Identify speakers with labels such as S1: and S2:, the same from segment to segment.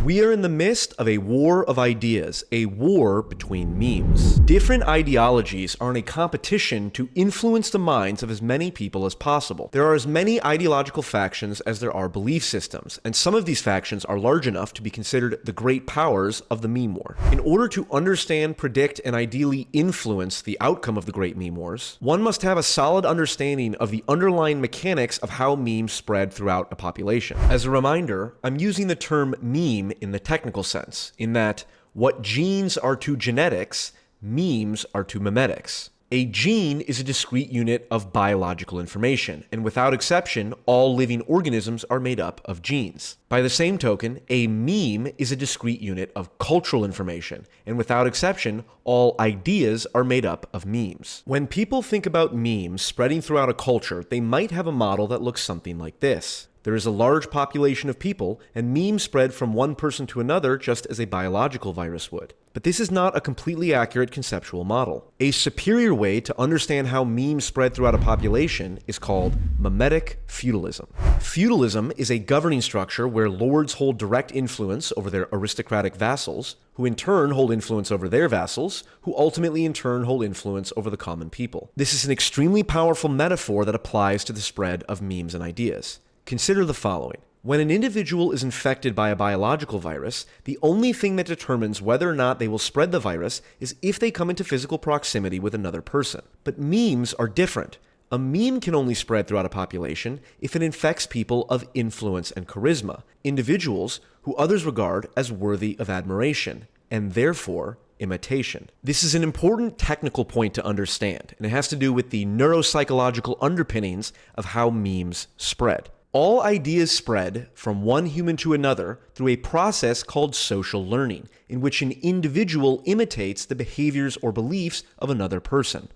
S1: We are in the midst of a war of ideas, a war between memes. Different ideologies are in a competition to influence the minds of as many people as possible. There are as many ideological factions as there are belief systems, and some of these factions are large enough to be considered the great powers of the meme war. In order to understand, predict, and ideally influence the outcome of the great meme wars, one must have a solid understanding of the underlying mechanics of how memes spread throughout a population. As a reminder, I'm using the term meme in the technical sense, in that what genes are to genetics, memes are to memetics. A gene is a discrete unit of biological information, and without exception, all living organisms are made up of genes. By the same token, a meme is a discrete unit of cultural information, and without exception, all ideas are made up of memes. When people think about memes spreading throughout a culture, they might have a model that looks something like this. There is a large population of people, and memes spread from one person to another just as a biological virus would. But this is not a completely accurate conceptual model. A superior way to understand how memes spread throughout a population is called Memetic Feudalism. Feudalism is a governing structure where lords hold direct influence over their aristocratic vassals, who in turn hold influence over their vassals, who ultimately in turn hold influence over the common people. This is an extremely powerful metaphor that applies to the spread of memes and ideas. Consider the following. When an individual is infected by a biological virus, the only thing that determines whether or not they will spread the virus is if they come into physical proximity with another person. But memes are different. A meme can only spread throughout a population if it infects people of influence and charisma, individuals who others regard as worthy of admiration, and therefore imitation. This is an important technical point to understand, and it has to do with the neuropsychological underpinnings of how memes spread. All ideas spread from one human to another through a process called social learning, in which an individual imitates the behaviors or beliefs of another person.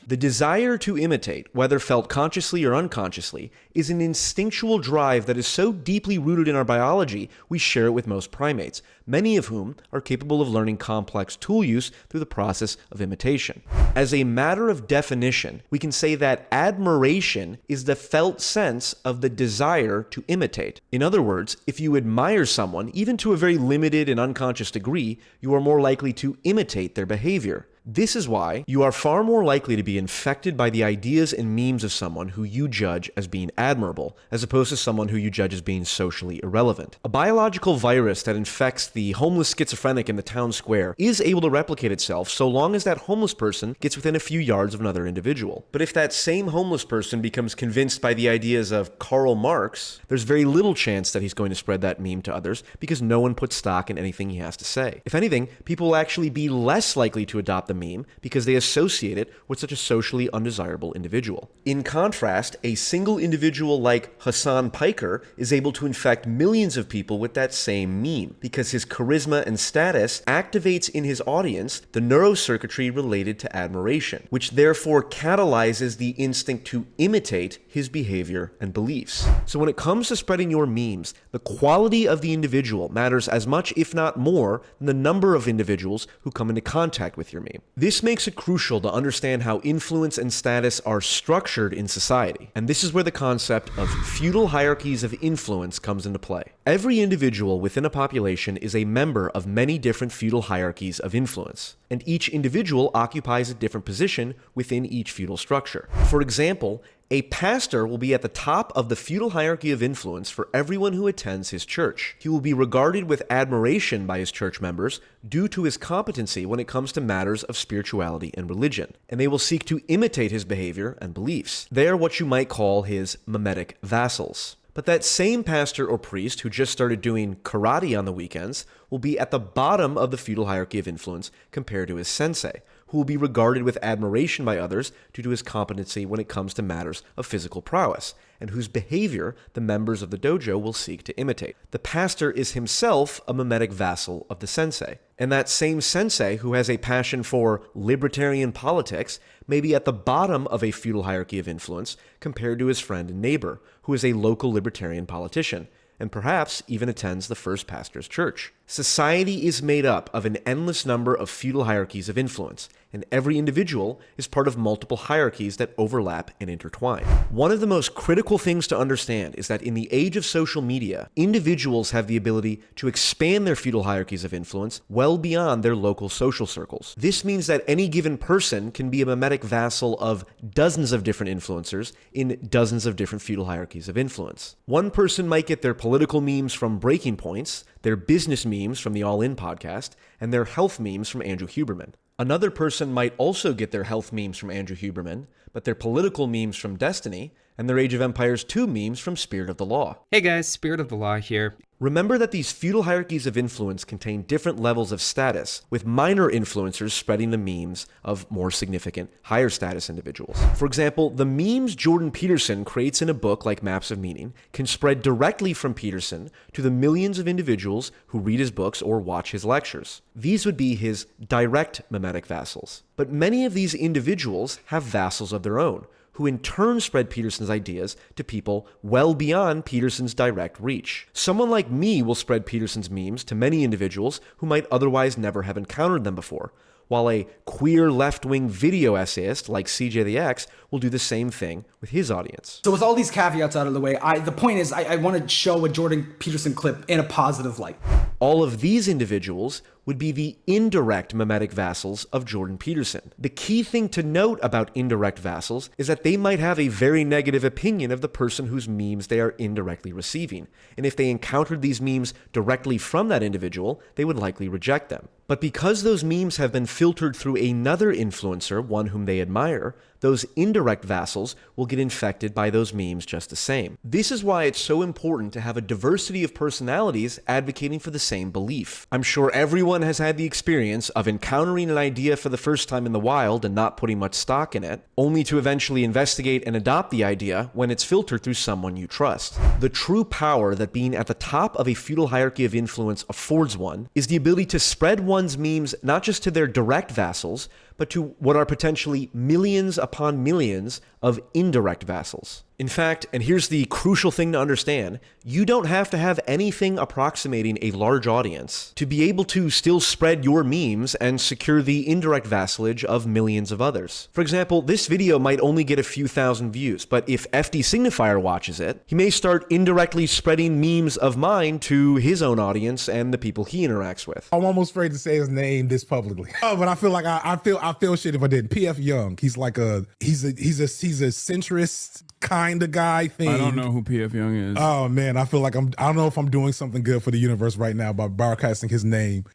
S1: The desire to imitate, whether felt consciously or unconsciously, is an instinctual drive that is so deeply rooted in our biology we share it with most primates, many of whom are capable of learning complex tool use through the process of imitation. As a matter of definition, we can say that admiration is the felt sense of the desire to imitate. In other words, if you admire someone, even to a very limited and unconscious degree, you are more likely to imitate their behavior. This is why you are far more likely to be infected by the ideas and memes of someone who you judge as being admirable, as opposed to someone who you judge as being socially irrelevant. A biological virus that infects the homeless schizophrenic in the town square is able to replicate itself so long as that homeless person gets within a few yards of another individual. But if that same homeless person becomes convinced by the ideas of Karl Marx, there's very little chance that he's going to spread that meme to others because no one puts stock in anything he has to say. If anything, people will actually be less likely to adopt the meme because they associate it with such a socially undesirable individual. In contrast, a single individual like Hassan Piker is able to infect millions of people with that same meme because his charisma and status activates in his audience the neurocircuitry related to admiration, which therefore catalyzes the instinct to imitate his behavior and beliefs. So when it comes to spreading your memes, the quality of the individual matters as much, if not more, than the number of individuals who come into contact with your meme. This makes it crucial to understand how influence and status are structured in society, and this is where the concept of feudal hierarchies of influence comes into play. Every individual within a population is a member of many different feudal hierarchies of influence, and each individual occupies a different position within each feudal structure. For example, a pastor will be at the top of the feudal hierarchy of influence for everyone who attends his church. He will be regarded with admiration by his church members due to his competency when it comes to matters of spirituality and religion, and they will seek to imitate his behavior and beliefs. They are what you might call his memetic vassals. But that same pastor or priest who just started doing karate on the weekends will be at the bottom of the feudal hierarchy of influence compared to his sensei, who will be regarded with admiration by others due to his competency when it comes to matters of physical prowess, and whose behavior the members of the dojo will seek to imitate. The pastor is himself a memetic vassal of the sensei, and that same sensei who has a passion for libertarian politics may be at the bottom of a feudal hierarchy of influence compared to his friend and neighbor, who is a local libertarian politician, and perhaps even attends the first pastor's church. Society is made up of an endless number of feudal hierarchies of influence, and every individual is part of multiple hierarchies that overlap and intertwine. One of the most critical things to understand is that in the age of social media, individuals have the ability to expand their feudal hierarchies of influence well beyond their local social circles. This means that any given person can be a memetic vassal of dozens of different influencers in dozens of different feudal hierarchies of influence. One person might get their political memes from Breaking Points, their business memes from the All In podcast, and their health memes from Andrew Huberman. Another person might also get their health memes from Andrew Huberman, but their political memes from Destiny, and their Age of Empires 2 memes from Spirit of the Law.
S2: Hey guys, Spirit of the Law here.
S1: Remember that these feudal hierarchies of influence contain different levels of status, with minor influencers spreading the memes of more significant, higher status individuals. For example, the memes Jordan Peterson creates in a book like Maps of Meaning can spread directly from Peterson to the millions of individuals who read his books or watch his lectures. These would be his direct memetic vassals. But many of these individuals have vassals of their own, who in turn spread Peterson's ideas to people well beyond Peterson's direct reach. Someone like me will spread Peterson's memes to many individuals who might otherwise never have encountered them before, while a queer left-wing video essayist like CJ the X will do the same thing with his audience.
S3: So with all these caveats out of the way, the point is I want to show a Jordan Peterson clip in a positive light.
S1: All of these individuals would be the indirect memetic vassals of Jordan Peterson. The key thing to note about indirect vassals is that they might have a very negative opinion of the person whose memes they are indirectly receiving, and if they encountered these memes directly from that individual, they would likely reject them. But because those memes have been filtered through another influencer, one whom they admire, those indirect vassals will get infected by those memes just the same. This is why it's so important to have a diversity of personalities advocating for the same belief. I'm sure everyone has had the experience of encountering an idea for the first time in the wild and not putting much stock in it, only to eventually investigate and adopt the idea when it's filtered through someone you trust. The true power that being at the top of a feudal hierarchy of influence affords one is the ability to spread one's memes not just to their direct vassals, but to what are potentially millions upon millions of indirect vassals. In fact, and here's the crucial thing to understand, you don't have to have anything approximating a large audience to be able to still spread your memes and secure the indirect vassalage of millions of others. For example, this video might only get a few thousand views, but if FD Signifier watches it, he may start indirectly spreading memes of mine to his own audience and the people he interacts with.
S4: I'm almost afraid to say his name this publicly. Oh, but I feel like I feel shit if I did. PF Jung, he's like he's a centrist kind of guy thing.
S5: I don't know who PF Jung is.
S4: Oh man, I feel like I don't know if I'm doing something good for the universe right now by broadcasting his name.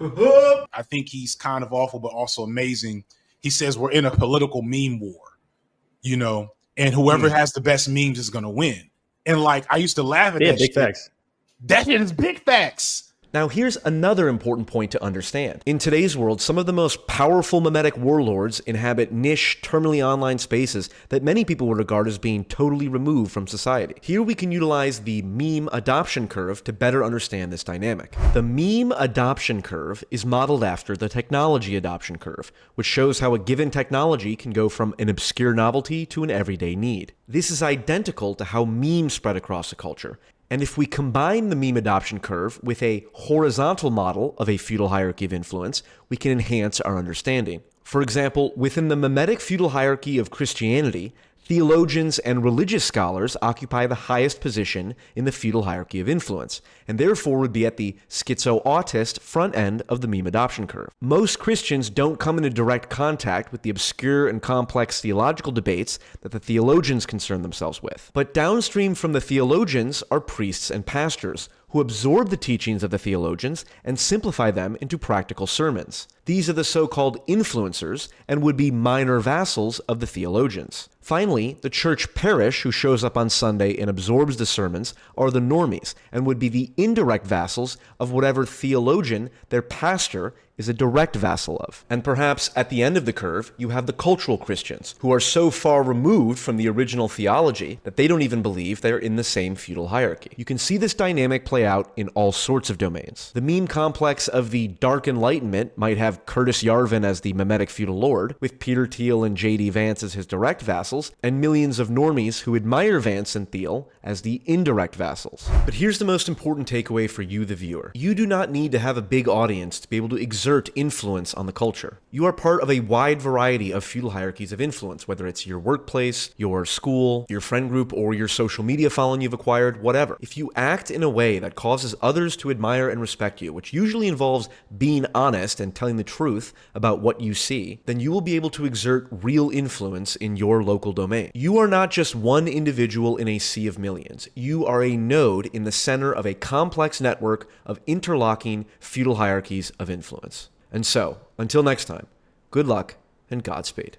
S6: I think he's kind of awful, but also amazing. He says we're in a political meme war, and whoever has the best memes is going to win. And like, I used to laugh at that.
S7: Big facts.
S6: That shit is big facts.
S1: Now here's another important point to understand. In today's world, some of the most powerful memetic warlords inhabit niche, terminally online spaces that many people would regard as being totally removed from society. Here we can utilize the meme adoption curve to better understand this dynamic. The meme adoption curve is modeled after the technology adoption curve, which shows how a given technology can go from an obscure novelty to an everyday need. This is identical to how memes spread across a culture. And if we combine the meme adoption curve with a horizontal model of a feudal hierarchy of influence, we can enhance our understanding. For example, within the Memetic Feudal Hierarchy of Christianity, theologians and religious scholars occupy the highest position in the feudal hierarchy of influence, and therefore would be at the schizo-autist front end of the meme adoption curve. Most Christians don't come into direct contact with the obscure and complex theological debates that the theologians concern themselves with. But downstream from the theologians are priests and pastors, who absorb the teachings of the theologians and simplify them into practical sermons. These are the so-called influencers and would be minor vassals of the theologians. Finally, the church parish who shows up on Sunday and absorbs the sermons are the normies and would be the indirect vassals of whatever theologian their pastor is a direct vassal of. And perhaps at the end of the curve, you have the cultural Christians, who are so far removed from the original theology that they don't even believe they're in the same feudal hierarchy. You can see this dynamic play out in all sorts of domains. The meme complex of the Dark Enlightenment might have Curtis Yarvin as the Memetic Feudal Lord, with Peter Thiel and J.D. Vance as his direct vassals, and millions of normies who admire Vance and Thiel as the indirect vassals. But here's the most important takeaway for you, the viewer. You do not need to have a big audience to be able to exert influence on the culture. You are part of a wide variety of feudal hierarchies of influence, whether it's your workplace, your school, your friend group, or your social media following you've acquired, whatever. If you act in a way that causes others to admire and respect you, which usually involves being honest and telling the truth about what you see, then you will be able to exert real influence in your local domain. You are not just one individual in a sea of millions. You are a node in the center of a complex network of interlocking feudal hierarchies of influence. And so, until next time, good luck and Godspeed.